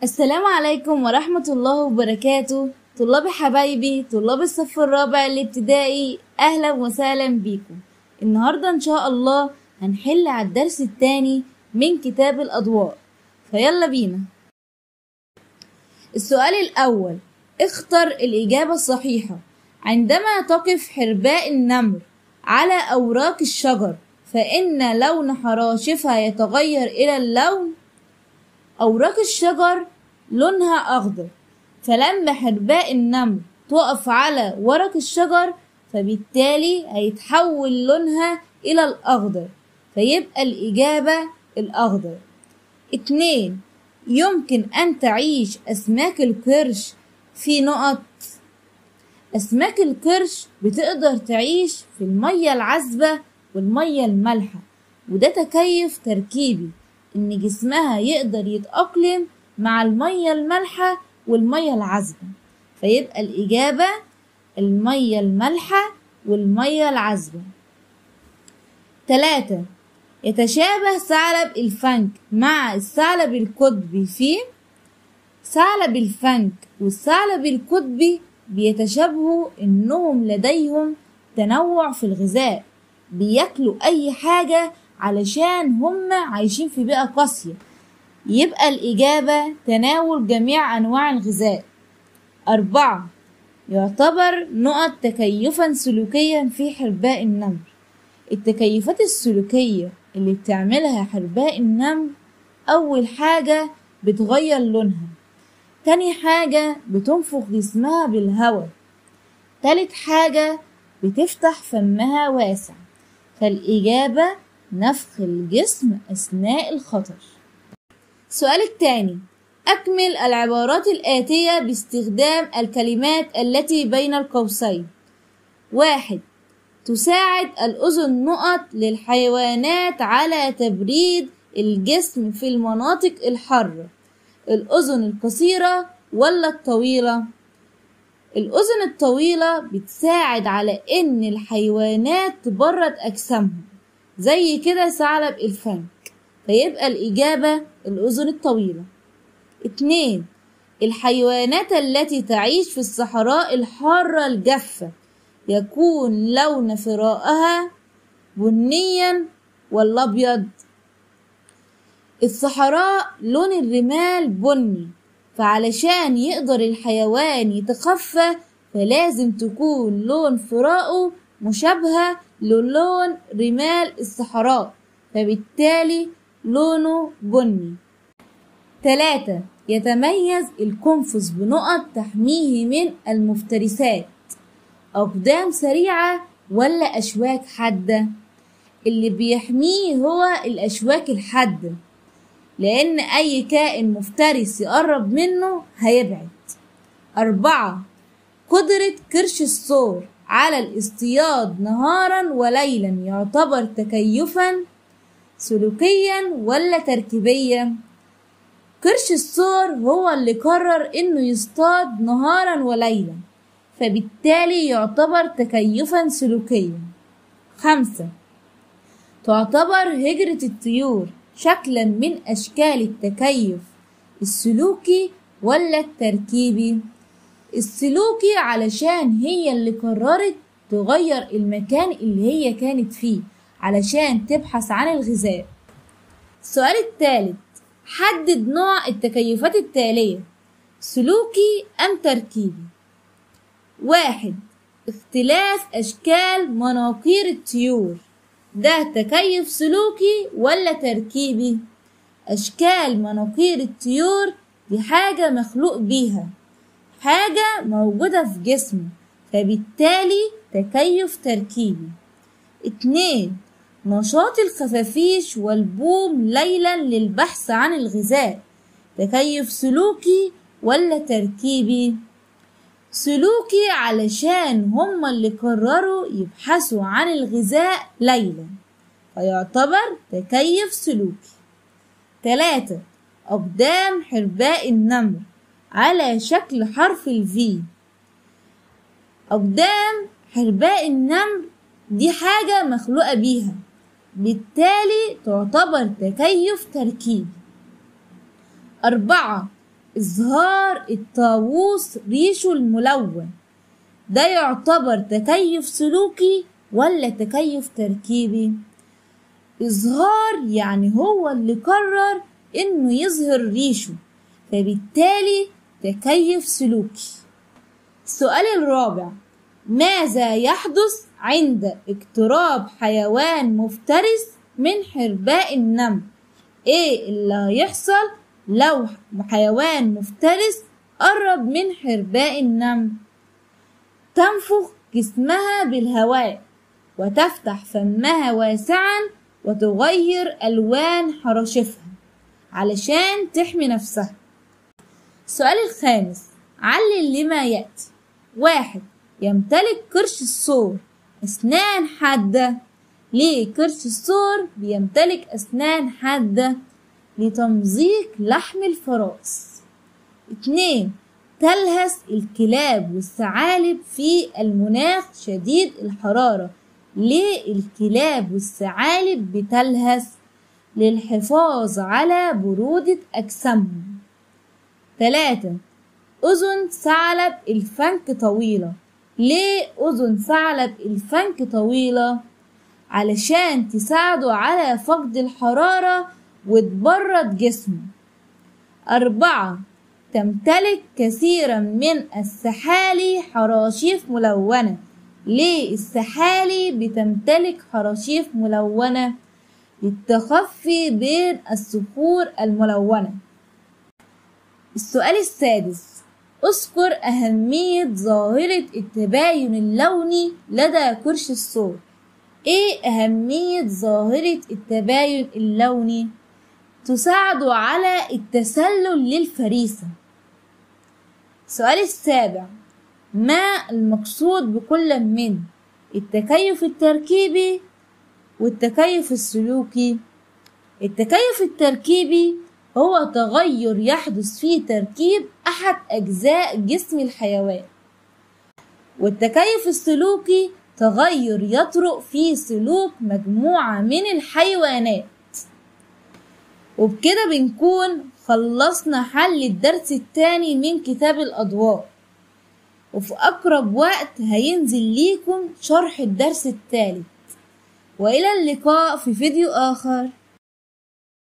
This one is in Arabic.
السلام عليكم ورحمة الله وبركاته. طلاب حبايبي، طلاب الصف الرابع الابتدائي، أهلا وسهلا بيكم. النهاردة إن شاء الله هنحل على الدرس الثاني من كتاب الأضواء، فيلا بينا. السؤال الأول، اختر الإجابة الصحيحة. عندما تقف حرباء النمر على أوراق الشجر فإن لون حراشفها يتغير إلى اللون. أوراق الشجر لونها أخضر، فلما حرباء النمر تقف على ورق الشجر فبالتالي هيتحول لونها إلى الأخضر، فيبقى الإجابة الأخضر. 2. يمكن أن تعيش أسماك القرش في نقط. أسماك القرش بتقدر تعيش في المية العذبة والمية المالحة، وده تكيف تركيبي إن جسمها يقدر يتأقلم مع المية المالحة والمية العذبة، فيبقى الإجابة المية المالحة والمية العذبة. 3. يتشابه ثعلب الفنك مع الثعلب القطبي في. ثعلب الفنك والثعلب القطبي بيتشابهوا إنهم لديهم تنوع في الغذاء، بياكلوا أي حاجة علشان هم عايشين في بيئة قاسية، يبقى الإجابة تناول جميع أنواع الغذاء. 4. يعتبر نقط تكيفا سلوكيا في حرباء النمر. التكيفات السلوكية اللي بتعملها حرباء النمر، أول حاجة بتغير لونها، تاني حاجة بتنفخ جسمها بالهواء، تالت حاجة بتفتح فمها واسع، فالإجابة نفخ الجسم أثناء الخطر. السؤال الثاني، أكمل العبارات الآتية باستخدام الكلمات التي بين القوسين. 1. تساعد الأذن نقط للحيوانات على تبريد الجسم في المناطق الحارة. الأذن القصيرة ولا الطويلة؟ الأذن الطويلة بتساعد على إن الحيوانات تبرد أجسامهم، زي كده ثعلب الفنك، فيبقى الإجابة الأذن الطويلة. 2. الحيوانات التي تعيش في الصحراء الحارة الجافة يكون لون فرائها بنيا ولا أبيض؟ الصحراء لون الرمال بني، فعلشان يقدر الحيوان يتخفى فلازم تكون لون فرائه مشابهة للون رمال الصحراء، فبالتالي لونه بني. 3. يتميز القنفذ بنقط تحميه من المفترسات. أقدام سريعة ولا أشواك حادة؟ اللي بيحميه هو الأشواك الحادة، لأن أي كائن مفترس يقرب منه هيبعد. 4. قدرة قرش الثور على الاصطياد نهارا وليلا يعتبر تكيفا سلوكيا ولا تركيبيا؟ قرش الثور هو اللي قرر إنه يصطاد نهارا وليلا، فبالتالي يعتبر تكيفا سلوكيا. 5. تعتبر هجرة الطيور شكلا من أشكال التكيف السلوكي ولا التركيبي؟ السلوكي علشان هي اللي قررت تغير المكان اللي هي كانت فيه علشان تبحث عن الغذاء. السؤال الثالث، حدد نوع التكيفات التالية، سلوكي أم تركيبي؟ 1. اختلاف أشكال مناقير الطيور، ده تكيف سلوكي ولا تركيبي؟ أشكال مناقير الطيور دي حاجة مخلوق بيها، حاجة موجودة في جسمه، فبالتالي تكيف تركيبي. 2. نشاط الخفافيش والبوم ليلا للبحث عن الغذاء، تكيف سلوكي ولا تركيبي؟ سلوكي علشان هما اللي قرروا يبحثوا عن الغذاء ليلا، فيعتبر تكيف سلوكي. 3. أقدام حرباء النمر على شكل حرف الفي. أقدام حرباء النمر دي حاجة مخلوقة بيها، بالتالي تعتبر تكيف تركيبي. 4. إظهار الطاووس ريشه الملون ده يعتبر تكيف سلوكي ولا تكيف تركيبي؟ إظهار يعني هو اللي قرر إنه يظهر ريشه، فبالتالي تكيف سلوكي. السؤال الرابع: ماذا يحدث عند اقتراب حيوان مفترس من حرباء النمل؟ ايه اللي هيحصل لو حيوان مفترس قرب من حرباء النمل؟ تنفخ جسمها بالهواء وتفتح فمها واسعا وتغير ألوان حراشفها علشان تحمي نفسها. السؤال الخامس: علل لما يأتي. 1. يمتلك قرش الثور أسنان حادة. ليه قرش الثور بيمتلك أسنان حادة؟ لتمزيق لحم الفراس. 2. تلهث الكلاب والثعالب في المناخ شديد الحرارة. ليه الكلاب والثعالب بتلهث؟ للحفاظ على برودة أجسامهم. 3. أذن ثعلب الفنك طويلة. ليه أذن ثعلب الفنك طويلة؟ علشان تساعده على فقد الحرارة وتبرد جسمه. 4. تمتلك كثيرا من السحالي حراشيف ملونة. ليه السحالي بتمتلك حراشيف ملونة؟ للتخفي بين الصخور الملونة. السؤال السادس: اذكر أهمية ظاهرة التباين اللوني لدى قرش الثور. ايه أهمية ظاهرة التباين اللوني؟ تساعد على التسلل للفريسة. السؤال السابع: ما المقصود بكل من التكيف التركيبي والتكيف السلوكي؟ التكيف التركيبي هو تغير يحدث في تركيب أحد أجزاء جسم الحيوان، والتكيف السلوكي تغير يطرأ في سلوك مجموعة من الحيوانات. وبكده بنكون خلصنا حل الدرس الثاني من كتاب الأضواء، وفي أقرب وقت هينزل ليكم شرح الدرس الثالث. وإلى اللقاء في فيديو آخر.